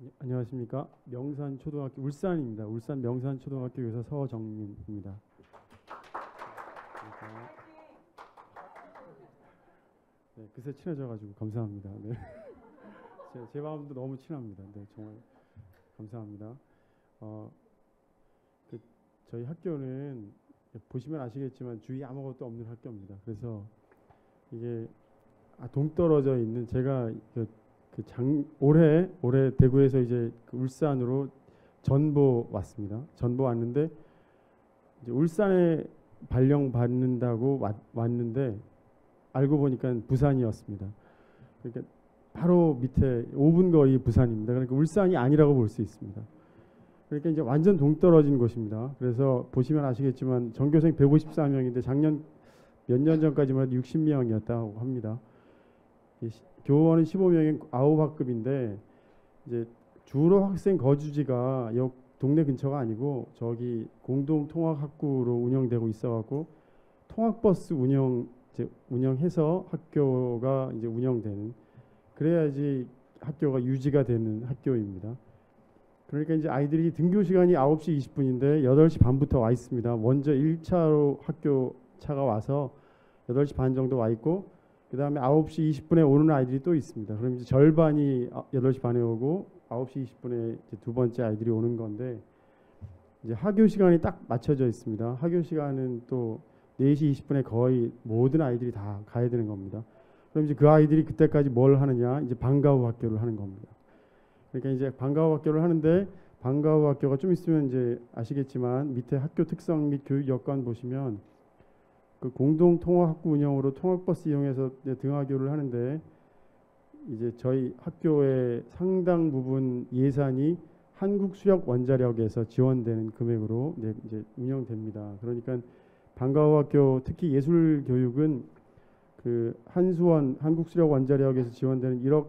네, 안녕하십니까. 명산초등학교 울산입니다. 울산 명산초등학교 교사 서정민입니다. 네, 그새 친해져가지고 감사합니다. 네. 제 마음도 너무 친합니다. 네, 정말 감사합니다. 어, 그 저희 학교는 보시면 아시겠지만 주위 아무것도 없는 학교입니다. 그래서 이게 동떨어져 있는 제가 올해 대구에서 이제 울산으로 전보 왔습니다. 전보 왔는데 이제 울산에 발령 받는다고 왔는데 알고 보니까 부산이었습니다. 그러니까 바로 밑에 5분 거리 부산입니다. 그러니까 울산이 아니라고 볼 수 있습니다. 그러니까 이제 완전 동떨어진 곳입니다. 그래서 보시면 아시겠지만 전교생 154명인데 작년 몇 년 전까지만 해도 60명이었다고 합니다. 교원은 15명인 9학급인데 이제 주로 학생 거주지가 역 동네 근처가 아니고 저기 공동통학학구로 운영되고 있어갖고 통학버스 운영해서 학교가 이제 운영되는, 그래야지 학교가 유지가 되는 학교입니다. 그러니까 이제 아이들이 등교 시간이 9시 20분인데 8시 반부터 와 있습니다. 먼저 1차로 학교 차가 와서 8시 반 정도 와 있고 그 다음에 9시 20분에 오는 아이들이 또 있습니다. 그럼 이제 절반이 8시 반에 오고 9시 20분에 이제 두 번째 아이들이 오는 건데, 이제 하교 시간이 딱 맞춰져 있습니다. 하교 시간은 또 4시 20분에 거의 모든 아이들이 다 가야 되는 겁니다. 그럼 이제 그 아이들이 그때까지 뭘 하느냐? 이제 방과 후 학교를 하는 겁니다. 그러니까 이제 방과 후 학교를 하는데, 방과 후 학교가 좀 있으면 이제 아시겠지만 밑에 학교 특성 및 교육 여건 보시면 그 공동통학학구 운영으로 통학버스 이용해서 등하교를 하는데, 이제 저희 학교의 상당 부분 예산이 한국수력원자력에서 지원되는 금액으로 이제 운영됩니다. 그러니까 방과 후 학교 특히 예술 교육은 그 한수원 한국수력원자력에서 지원되는 1억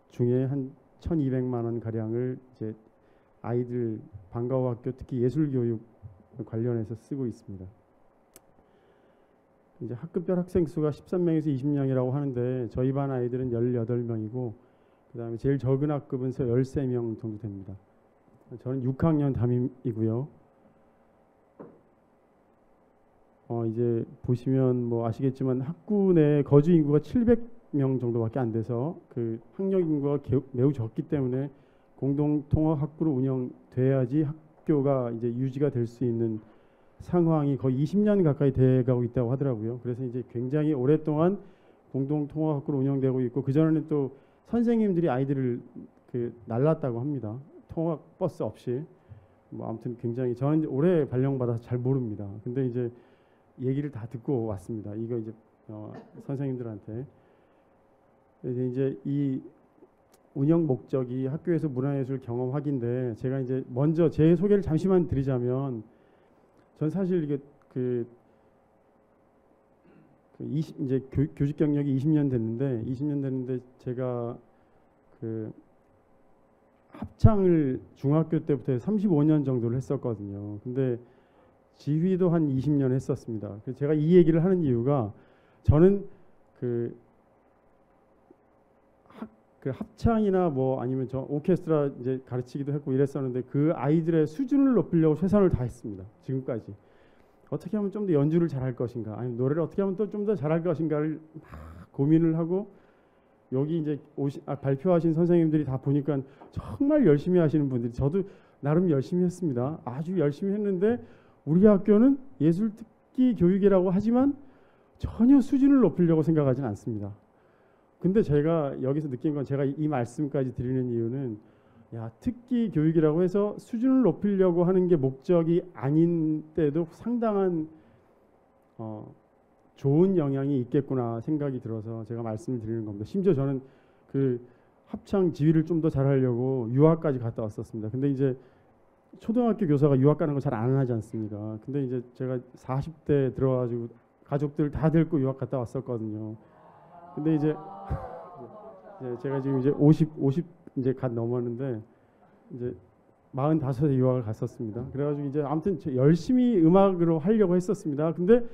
중에 한 1,200만 원 가량을 이제 아이들 방과 후 학교 특히 예술 교육 관련해서 쓰고 있습니다. 이제 학급별 학생 수가 13명에서 20명이라고 하는데 저희 반 아이들은 18명이고 그다음에 제일 적은 학급은 13명 정도 됩니다. 저는 6학년 담임이고요. 이제 보시면 뭐 아시겠지만 학구 내 거주 인구가 700명 정도밖에 안 돼서 그 학력 인구가 매우 적기 때문에 공동통학학구로 운영돼야지 학교가 이제 유지가 될 수 있는 상황이 거의 20년 가까이 돼가고 있다고 하더라고요. 그래서 이제 굉장히 오랫동안 공동통학학구로 운영되고 있고, 그 전에는 또 선생님들이 아이들을 날랐다고 합니다. 통학버스 없이. 뭐 아무튼 굉장히, 저는 올해 발령받아서 잘 모릅니다. 근데 이제 얘기를 다 듣고 왔습니다. 이거 이제 선생님들한테. 그래서 이제 이 운영 목적이 학교에서 문화예술 경험하기인데, 제가 이제 먼저 제 소개를 잠시만 드리자면, 전 사실 이게 이제 교직 경력이 20년 됐는데 제가 그 합창을 중학교 때부터 35년 정도를 했었거든요. 근데 지휘도 한 20년 했었습니다. 그래서 제가 이 얘기를 하는 이유가, 저는 그 합창이나 뭐 아니면 저 오케스트라 이제 가르치기도 했고 이랬었는데 그 아이들의 수준을 높이려고 최선을 다했습니다. 지금까지 어떻게 하면 좀 더 연주를 잘할 것인가, 아니면 노래를 어떻게 하면 또 좀 더 잘할 것인가를 막 고민을 하고, 여기 이제 발표하신 선생님들이 다 보니까 정말 열심히 하시는 분들이, 저도 나름 열심히 했습니다. 아주 열심히 했는데 우리 학교는 예술 특기 교육이라고 하지만 전혀 수준을 높이려고 생각하지는 않습니다. 근데 제가 여기서 느낀 건, 제가 이 말씀까지 드리는 이유는, 특기 교육이라고 해서 수준을 높이려고 하는 게 목적이 아닌 때도 상당한 좋은 영향이 있겠구나 생각이 들어서 제가 말씀을 드리는 겁니다. 심지어 저는 그 합창 지휘를 좀 더 잘하려고 유학까지 갔다 왔었습니다. 근데 이제 초등학교 교사가 유학 가는 거 잘 안 하지 않습니까? 근데 이제 제가 40대 들어가지고 가족들 다 데리고 유학 갔다 왔었거든요. 근데 이제 제가 지금 이제 50 이제 갓 넘었는데 이제 45세 유학을 갔었습니다. 그래가지고 이제 아무튼 열심히 음악으로 하려고 했었습니다. 근데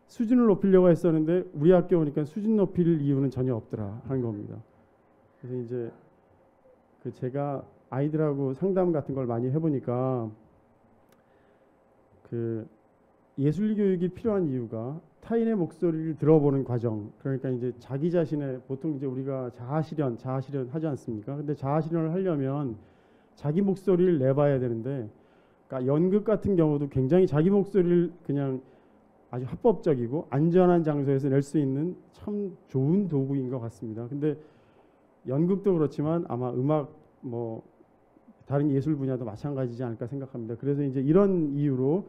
수준을 높이려고 했었는데 우리 학교 오니까 수준 높일 이유는 전혀 없더라 하는 겁니다. 그래서 이제 그 제가 아이들하고 상담 같은 걸 많이 해보니까 그 예술 교육이 필요한 이유가 타인의 목소리를 들어보는 과정. 그러니까 이제 자기 자신의 보통 이제 우리가 자아 실현 하지 않습니까? 근데 자아 실현을 하려면 자기 목소리를 내봐야 되는데, 그러니까 연극 같은 경우도 굉장히 자기 목소리를 그냥 아주 합법적이고 안전한 장소에서 낼 수 있는 참 좋은 도구인 것 같습니다. 근데 연극도 그렇지만 아마 음악 뭐 다른 예술 분야도 마찬가지지 않을까 생각합니다. 그래서 이제 이런 이유로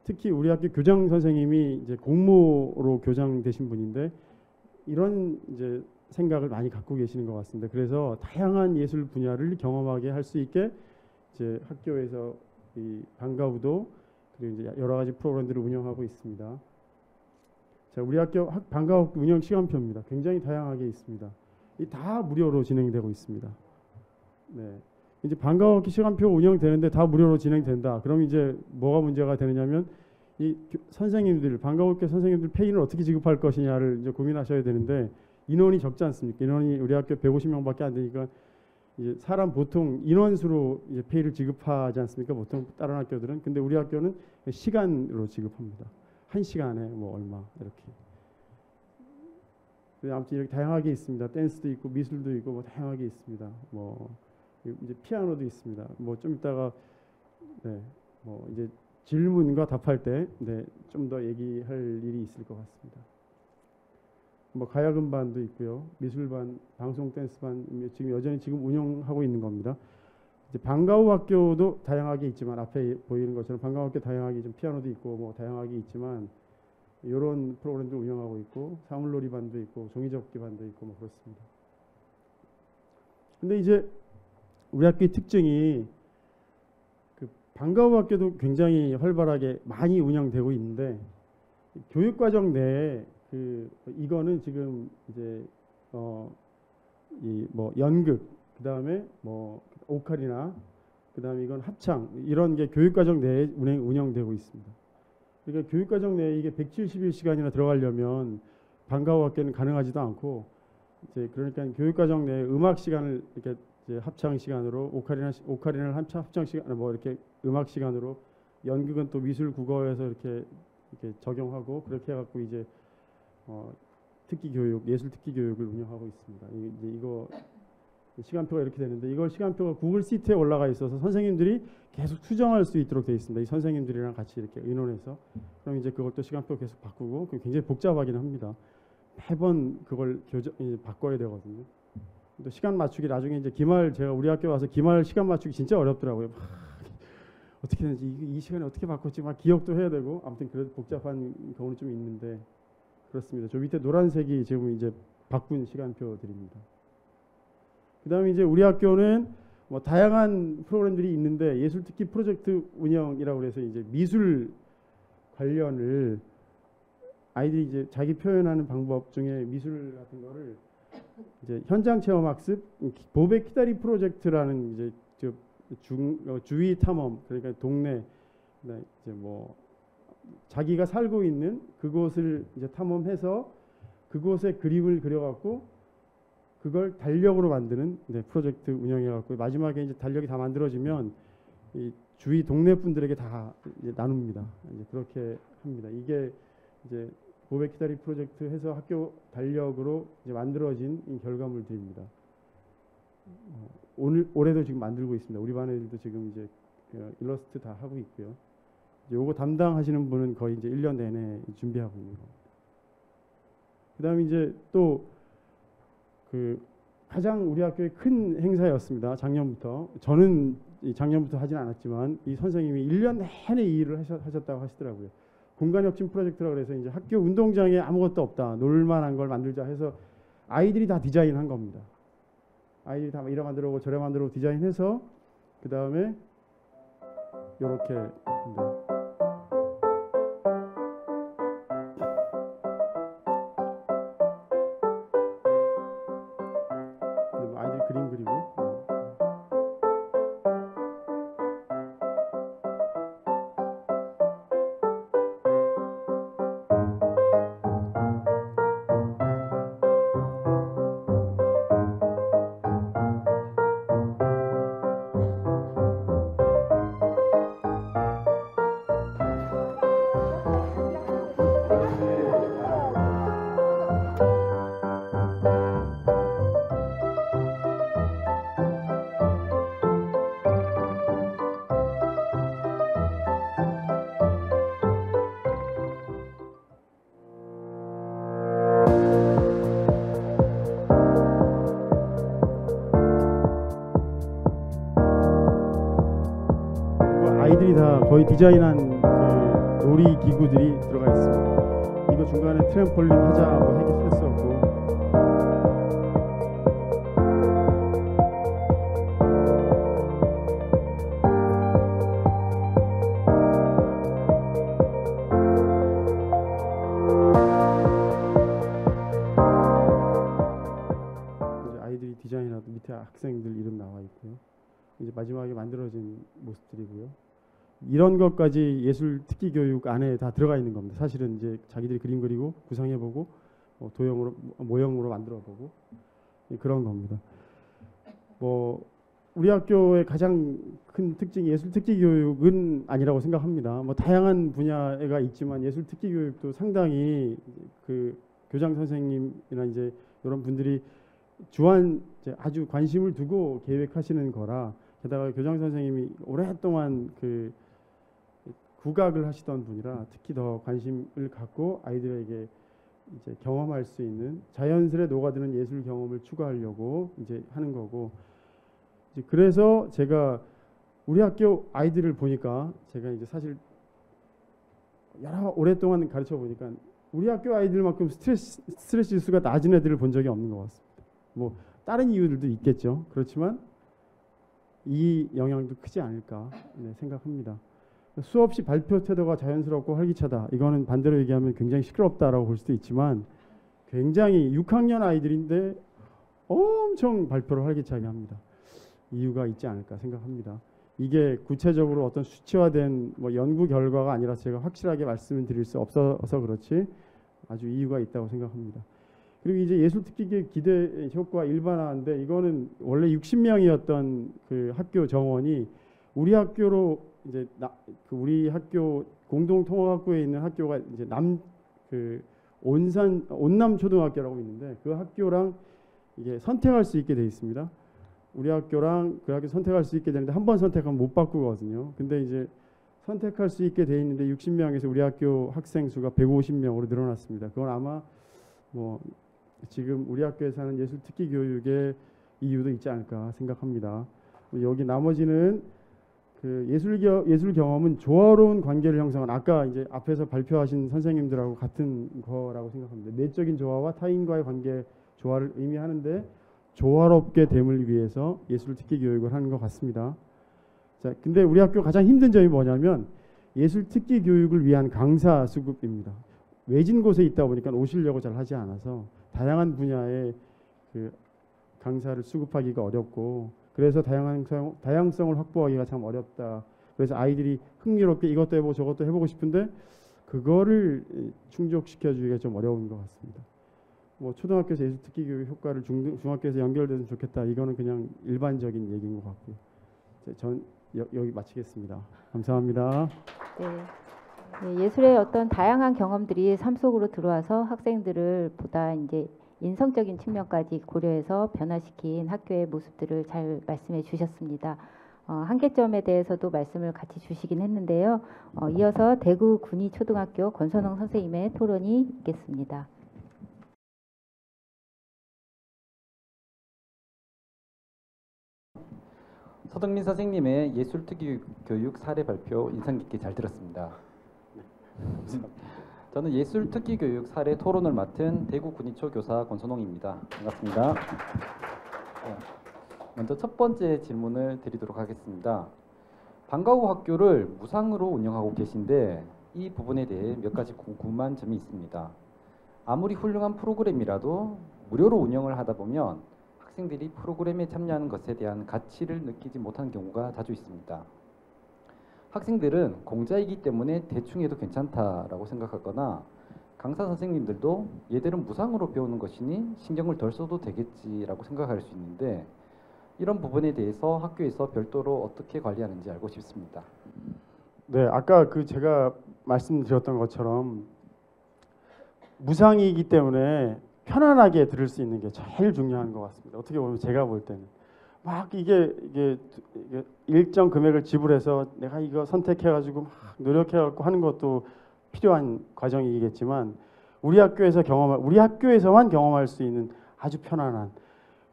특히 우리 학교 교장 선생님이 이제 공모로 교장되신 분인데 이런 이제 생각을 많이 갖고 계시는 것 같습니다. 그래서 다양한 예술 분야를 경험하게 할 수 있게 이제 학교에서 이 방과후도 그리고 이제 여러 가지 프로그램들을 운영하고 있습니다. 자, 우리 학교 방과후 운영 시간표입니다. 굉장히 다양하게 있습니다. 이 다 무료로 진행되고 있습니다. 네. 이제 방과후 시간표 운영되는데 다 무료로 진행된다. 그럼 이제 뭐가 문제가 되느냐면 이 선생님들 방과후학교 선생님들 페이는 어떻게 지급할 것이냐를 이제 고민하셔야 되는데 인원이 적지 않습니까? 인원이 우리 학교 150명밖에 안 되니까 이제 사람 보통 인원수로 이제 페이를 지급하지 않습니까? 보통 다른 학교들은. 근데 우리 학교는 시간으로 지급합니다. 한 시간에 뭐 얼마 이렇게. 아무튼 이렇게 다양하게 있습니다. 댄스도 있고 미술도 있고 뭐 다양하게 있습니다. 뭐 이제 피아노도 있습니다. 뭐 좀 이따가 네, 뭐 이제 질문과 답할 때 네, 좀 더 얘기할 일이 있을 것 같습니다. 뭐 가야금반도 있고요, 미술반, 방송 댄스반 지금 여전히 지금 운영하고 있는 겁니다. 이제 방과후 학교도 다양하게 있지만 앞에 보이는 것처럼 방과후 학교 다양하게 좀 피아노도 있고 뭐 다양하게 있지만 이런 프로그램도 운영하고 있고 사물놀이반도 있고 종이접기반도 있고 뭐 그렇습니다. 근데 이제 우리 학교의 특징이 그 방과후 학교도 굉장히 활발하게 많이 운영되고 있는데 교육과정 내에 그 이거는 지금 이제 이 뭐 연극 그다음에 뭐 오카리나 그다음에 이건 합창 이런 게 교육과정 내에 운영되고 있습니다. 그러니까 교육과정 내에 이게 171시간이나 들어가려면 방과후 학교는 가능하지도 않고 이제 그러니까 교육과정 내에 음악 시간을 이렇게 이제 합창 시간으로 오카리나를 합창 시간 뭐 이렇게 음악 시간으로 연극은 또 미술 국어에서 이렇게 적용하고 그렇게 해갖고 이제 특기 교육 예술 특기 교육을 운영하고 있습니다. 이제 이거 시간표가 이렇게 되는데 이걸 시간표가 구글 시트에 올라가 있어서 선생님들이 계속 수정할 수 있도록 되어 있습니다. 이 선생님들이랑 같이 이렇게 의논해서 그럼 이제 그것도 시간표 계속 바꾸고 굉장히 복잡하긴 합니다. 매번 그걸 바꿔야 되거든요. 또 시간 맞추기 나중에 이제 기말 제가 우리 학교 와서 기말 시간 맞추기 진짜 어렵더라고요. 어떻게 되는지 이 시간에 어떻게 바꿨지 막 기억도 해야 되고 아무튼 그래도 복잡한 경우는 좀 있는데 그렇습니다. 저 밑에 노란색이 지금 이제 바꾼 시간표들입니다. 그다음에 이제 우리 학교는 뭐 다양한 프로그램들이 있는데 예술 특기 프로젝트 운영이라고 해서 이제 미술 관련을 아이들이 이제 자기 표현하는 방법 중에 미술 같은 거를 이제 현장 체험 학습, 보배 키다리 프로젝트라는 이제 주위 탐험 그러니까 동네 이제 뭐 자기가 살고 있는 그곳을 이제 탐험해서 그곳에 그림을 그려갖고 그걸 달력으로 만드는 프로젝트 운영해갖고 마지막에 이제 달력이 다 만들어지면 이 주위 동네 분들에게 다 이제 나눕니다. 이제 그렇게 합니다. 이게 이제 보배 키다리 프로젝트 해서 학교 달력으로 이제 만들어진 이 결과물들입니다. 올해도 지금 만들고 있습니다. 우리 반 애들도 지금 이제 일러스트 다 하고 있고요. 요거 담당하시는 분은 거의 이제 1년 내내 준비하고 있는 겁니다. 그다음에 이제 또 그 가장 우리 학교의 큰 행사였습니다. 작년부터 저는 작년부터 하진 않았지만 이 선생님이 1년 내내 이 일을 하셨다고 하시더라고요. 공간혁신 프로젝트라고 해서 이제 학교 운동장에 아무것도 없다. 놀만한 걸 만들자 해서 아이들이 다 디자인한 겁니다. 아이들이 다 이래 만들고 저래 만들고 디자인해서 그 다음에 이렇게 아이들이 그림 그리고 거의 디자인한 그 놀이 기구들이 들어가 있습니다. 이거 중간에 트램폴린 하자고 했었고, 이제 아이들이 디자인하고 밑에 학생들 이름 나와 있고요. 이제 마지막에 만들어진 모습들이고요. 이런 것까지 예술 특기 교육 안에 다 들어가 있는 겁니다. 사실은 이제 자기들이 그림 그리고 구상해보고 도형으로 모형으로 만들어보고 그런 겁니다. 뭐 우리 학교의 가장 큰 특징이 예술 특기 교육은 아니라고 생각합니다. 뭐 다양한 분야가 있지만 예술 특기 교육도 상당히 그 교장 선생님이나 이제 이런 분들이 아주 관심을 두고 계획하시는 거라, 게다가 교장 선생님이 오랫동안 그 국악을 하시던 분이라 특히 더 관심을 갖고 아이들에게 이제 경험할 수 있는 자연스레 녹아드는 예술 경험을 추구하려고 이제 하는 거고, 이제 그래서 제가 우리 학교 아이들을 보니까 제가 이제 사실 오랫동안 가르쳐 보니까 우리 학교 아이들만큼 스트레스 지수가 낮은 애들을 본 적이 없는 것 같습니다. 뭐 다른 이유들도 있겠죠. 그렇지만 이 영향도 크지 않을까 생각합니다. 수없이 발표 태도가 자연스럽고 활기차다. 이거는 반대로 얘기하면 굉장히 시끄럽다라고 볼 수도 있지만, 굉장히 6학년 아이들인데 엄청 발표를 활기차게 합니다. 이유가 있지 않을까 생각합니다. 이게 구체적으로 어떤 수치화된 뭐 연구 결과가 아니라 제가 확실하게 말씀을 드릴 수 없어서 그렇지 아주 이유가 있다고 생각합니다. 그리고 이제 예술특기교육 기대 효과 일반화인데, 이거는 원래 60명이었던 그 학교 정원이 우리 학교로 이제 우리 학교 공동통합학교에 있는 학교가 이제 온남 초등학교라고 있는데, 그 학교랑 이게 선택할 수 있게 돼 있습니다. 우리 학교랑 그 학교 선택할 수 있게 되는데 한 번 선택하면 못 바꾸거든요. 근데 이제 선택할 수 있게 돼 있는데 60명에서 우리 학교 학생 수가 150명으로 늘어났습니다. 그건 아마 뭐 지금 우리 학교에서 하는 예술 특기 교육의 이유도 있지 않을까 생각합니다. 여기 나머지는 그 예술 경험은 조화로운 관계를 형성한, 아까 이제 앞에서 발표하신 선생님들하고 같은 거라고 생각합니다. 내적인 조화와 타인과의 관계 조화를 의미하는데, 조화롭게 됨을 위해서 예술 특기 교육을 하는 것 같습니다. 자, 근데 우리 학교 가장 힘든 점이 뭐냐면 예술 특기 교육을 위한 강사 수급입니다. 외진 곳에 있다 보니까 오시려고 잘 하지 않아서 다양한 분야의 그 강사를 수급하기가 어렵고, 그래서 다양성을 확보하기가 참 어렵다. 그래서 아이들이 흥미롭게 이것도 해보고 저것도 해보고 싶은데 그거를 충족시켜주기가 좀 어려운 것 같습니다. 뭐 초등학교에서 예술특기 교육 효과를 중학교에서 연결되면 좋겠다. 이거는 그냥 일반적인 얘기인 것 같고요. 전 여기 마치겠습니다. 감사합니다. 네, 예술의 어떤 다양한 경험들이 삶 속으로 들어와서 학생들을 보다 이제 인성적인 측면까지 고려해서 변화시킨 학교의 모습들을 잘 말씀해 주셨습니다. 한계점에 대해서도 말씀을 같이 주시긴 했는데요. 이어서 대구 군위초등학교 권선홍 선생님의 토론이 있겠습니다. 서덕민 선생님의 예술특기 교육 사례 발표 인상 깊게 잘 들었습니다. 저는 예술특기 교육 사례 토론을 맡은 대구 군위초 교사 권선홍입니다. 반갑습니다. 먼저 첫 번째 질문을 드리도록 하겠습니다. 방과후 학교를 무상으로 운영하고 계신데 이 부분에 대해 몇 가지 궁금한 점이 있습니다. 아무리 훌륭한 프로그램이라도 무료로 운영을 하다 보면 학생들이 프로그램에 참여하는 것에 대한 가치를 느끼지 못하는 경우가 자주 있습니다. 학생들은 공짜이기 때문에 대충 해도 괜찮다라고 생각하거나, 강사 선생님들도 얘들은 무상으로 배우는 것이니 신경을 덜 써도 되겠지라고 생각할 수 있는데, 이런 부분에 대해서 학교에서 별도로 어떻게 관리하는지 알고 싶습니다. 네, 아까 그 제가 말씀드렸던 것처럼 무상이기 때문에 편안하게 들을 수 있는 게 제일 중요한 것 같습니다. 어떻게 보면 제가 볼 때는 막 이게 일정 금액을 지불해서 내가 이거 선택해가지고 막 노력해갖고 하는 것도 필요한 과정이겠지만, 우리 학교에서만 경험할 수 있는 아주 편안한,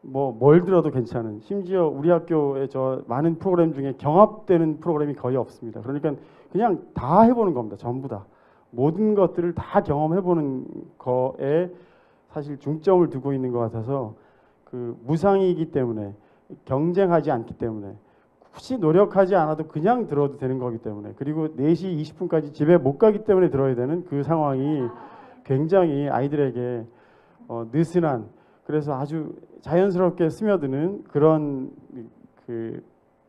뭘 들어도 괜찮은, 심지어 우리 학교에 많은 프로그램 중에 경합되는 프로그램이 거의 없습니다. 그러니까 그냥 다 해보는 겁니다. 전부 다 모든 것들을 다 경험해보는 거에 사실 중점을 두고 있는 것 같아서 그 무상이기 때문에 경쟁하지 않기 때문에 굳이 노력하지 않아도 그냥 들어도 되는 거기 때문에 그리고 4시 20분까지 집에 못 가기 때문에 들어야 되는 그 상황이 굉장히 아이들에게 느슨한 그래서 아주 자연스럽게 스며드는 그런 그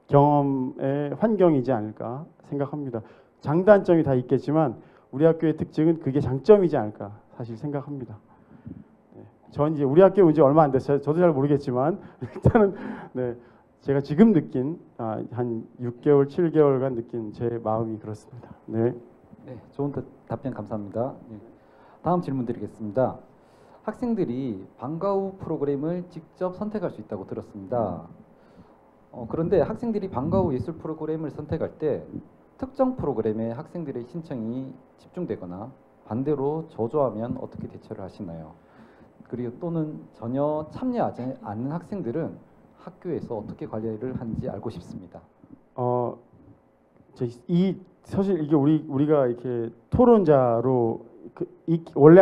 경험의 환경이지 않을까 생각합니다. 장단점이 다 있겠지만 우리 학교의 특징은 그게 장점이지 않을까 사실 생각합니다. 네. 전 이제 우리 학교 온 지 얼마 안 됐어요. 저도 잘 모르겠지만 일단은 네, 제가 지금 느낀 한 6개월, 7개월간 느낀 제 마음이 그렇습니다. 네. 네, 좋은 답변 감사합니다. 네. 다음 질문 드리겠습니다. 학생들이 방과 후 프로그램을 직접 선택할 수 있다고 들었습니다. 그런데 학생들이 방과 후 예술 프로그램을 선택할 때 특정 프로그램에 학생들의 신청이 집중되거나 반대로 저조하면 어떻게 대처를 하시나요? 그리고 또는 전혀 참여하지 않는 학생들은 학교에서 어떻게 관리를 하는지 알고 싶습니다. 사실 이게 우리가 이렇게 토론자로 원래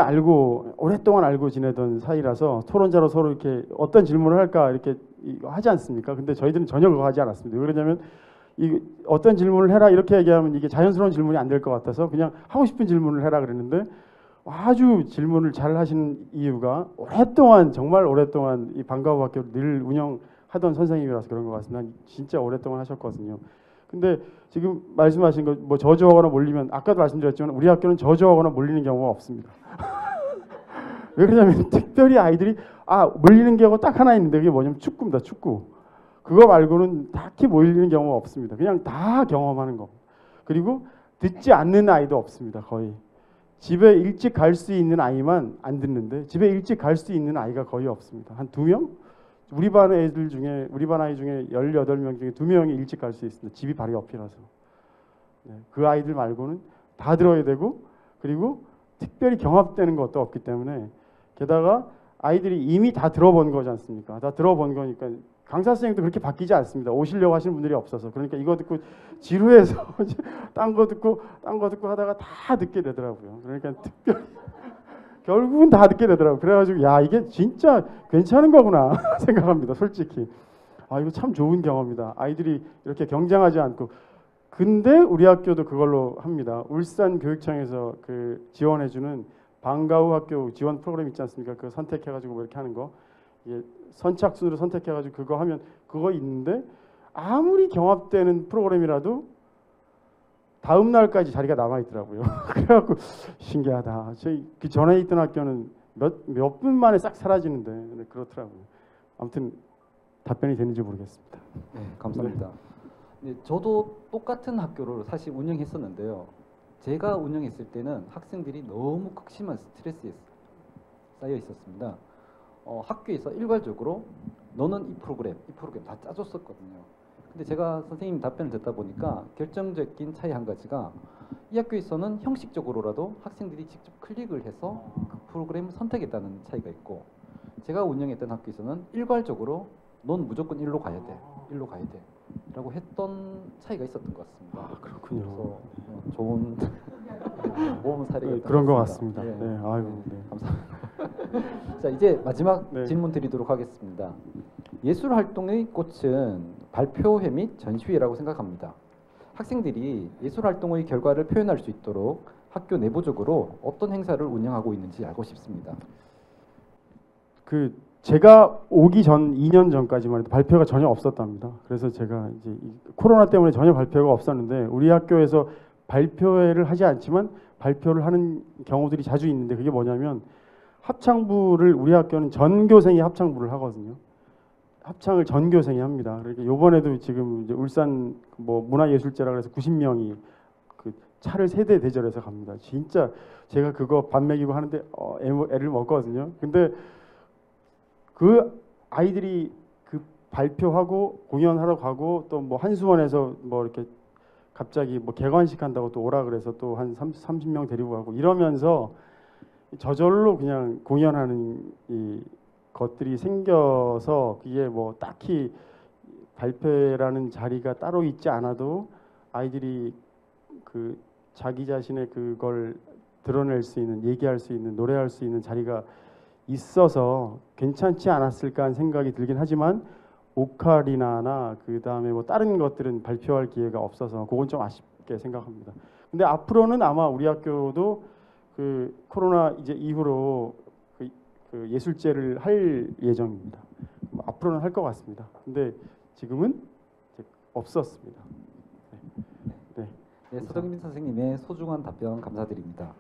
오랫동안 알고 지내던 사이라서 토론자로 서로 이렇게 어떤 질문을 할까 이렇게 하지 않습니까? 근데 저희들은 전혀 그거 하지 않았습니다. 왜 그러냐면 어떤 질문을 해라 이렇게 얘기하면 이게 자연스러운 질문이 안 될 것 같아서 그냥 하고 싶은 질문을 해라 그랬는데 아주 질문을 잘 하시는 이유가 오랫동안 정말 오랫동안 이 방과 후 학교를 늘 운영하던 선생님이라서 그런 것 같습니다. 진짜 오랫동안 하셨거든요. 근데 지금 말씀하신 거 뭐 저조하거나 몰리면 아까도 말씀드렸지만 우리 학교는 저조하거나 몰리는 경우가 없습니다. 왜 그러냐면 특별히 아이들이 몰리는 경우가 딱 하나 있는데 그게 뭐냐면 축구입니다. 축구. 그거 말고는 딱히 몰리는 경우가 없습니다. 그냥 다 경험하는 거. 그리고 듣지 않는 아이도 없습니다. 거의. 집에 일찍 갈 수 있는 아이만 안 듣는데 집에 일찍 갈 수 있는 아이가 거의 없습니다. 한 2명? 우리 반 아이 중에 18명 중에 2명이 일찍 갈 수 있습니다. 집이 바로 옆이라서. 네, 그 아이들 말고는 다 들어야 되고 그리고 특별히 경합되는 것도 없기 때문에 게다가 아이들이 이미 다 들어본 거지 않습니까? 다 들어본 거니까 강사 선생님도 그렇게 바뀌지 않습니다. 오시려고 하시는 분들이 없어서. 그러니까 이거 듣고 지루해서 딴 거 듣고 하다가 다 듣게 되더라고요. 그러니까 특별히 결국은 다 듣게 되더라고요. 그래가지고 야 이게 진짜 괜찮은 거구나 생각합니다. 솔직히. 이거 참 좋은 경험이다. 아이들이 이렇게 경쟁하지 않고. 근데 우리 학교도 그걸로 합니다. 울산 교육청에서 그 지원해주는 방과 후 학교 지원 프로그램 있지 않습니까? 그거 선택해가지고 뭐 이렇게 하는 거. 선착순으로 선택해가지고 그거 하면 그거 있는데 아무리 경합되는 프로그램이라도 다음 날까지 자리가 남아 있더라고요. 그래갖고 신기하다. 저희 그 전에 있던 학교는 몇 분 만에 싹 사라지는데 그렇더라고요. 아무튼 답변이 되는지 모르겠습니다. 네, 감사합니다. 네, 저도 똑같은 학교를 사실 운영했었는데요. 제가 운영했을 때는 학생들이 너무 극심한 스트레스에 쌓여 있었습니다. 학교에서 일괄적으로 너는 이 프로그램 다 짜줬었거든요. 근데 제가 선생님 답변을 듣다 보니까 결정적인 차이 한 가지가 이 학교에서는 형식적으로라도 학생들이 직접 클릭을 해서 그 프로그램을 선택했다는 차이가 있고 제가 운영했던 학교에서는 일괄적으로 넌 무조건 일로 가야 돼 라고 했던 차이가 있었던 것 같습니다. 그렇군요. 그래서 좋은 모범 사례가 그런 것 같습니다. 네. 네, 네. 감사합니다. 자, 이제 마지막 질문 드리도록 하겠습니다. 예술 활동의 꽃은 발표회 및 전시회라고 생각합니다. 학생들이 예술 활동의 결과를 표현할 수 있도록 학교 내부적으로 어떤 행사를 운영하고 있는지 알고 싶습니다. 제가 오기 전 2년 전까지만 해도 발표가 전혀 없었답니다. 그래서 제가 이제 코로나 때문에 전혀 발표가 없었는데 우리 학교에서 발표회를 하지 않지만 발표를 하는 경우들이 자주 있는데 그게 뭐냐면 합창부를 우리 학교는 전교생이 합창부를 하거든요. 합창을 전교생이 합니다. 그러니까 이번에도 지금 이제 울산 뭐 문화예술제라 그래서 90명이 그 차를 세대 대절해서 갑니다. 진짜 제가 그거 밥 먹이고 하는데 애를 먹거든요. 근데 그 아이들이 그 발표하고 공연하러 가고 또 뭐 한수원에서 뭐 이렇게 갑자기 뭐 개관식 한다고 또 오라 그래서 또 한 30명 데리고 가고 이러면서 저절로 그냥 공연하는 이 것들이 생겨서 그게 뭐 딱히 발표라는 자리가 따로 있지 않아도 아이들이 그 자기 자신의 그걸 드러낼 수 있는, 얘기할 수 있는, 노래할 수 있는 자리가 있어서 괜찮지 않았을까 하는 생각이 들긴 하지만 오카리나나 그 다음에 뭐 다른 것들은 발표할 기회가 없어서 그건 좀 아쉽게 생각합니다. 근데 앞으로는 아마 우리 학교도 그 코로나 이제 이후로 그 예술제를 할 예정입니다. 앞으로는 할 것 같습니다. 근데 지금은 이제 없었습니다. 네, 서정민 선생님의 소중한 답변 감사드립니다.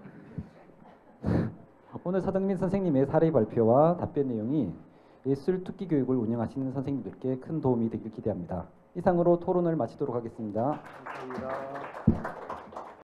오늘 서정민 선생님의 사례 발표와 답변 내용이 예술 특기 교육을 운영하시는 선생님들께 큰 도움이 되길 기대합니다. 이상으로 토론을 마치도록 하겠습니다. 감사합니다.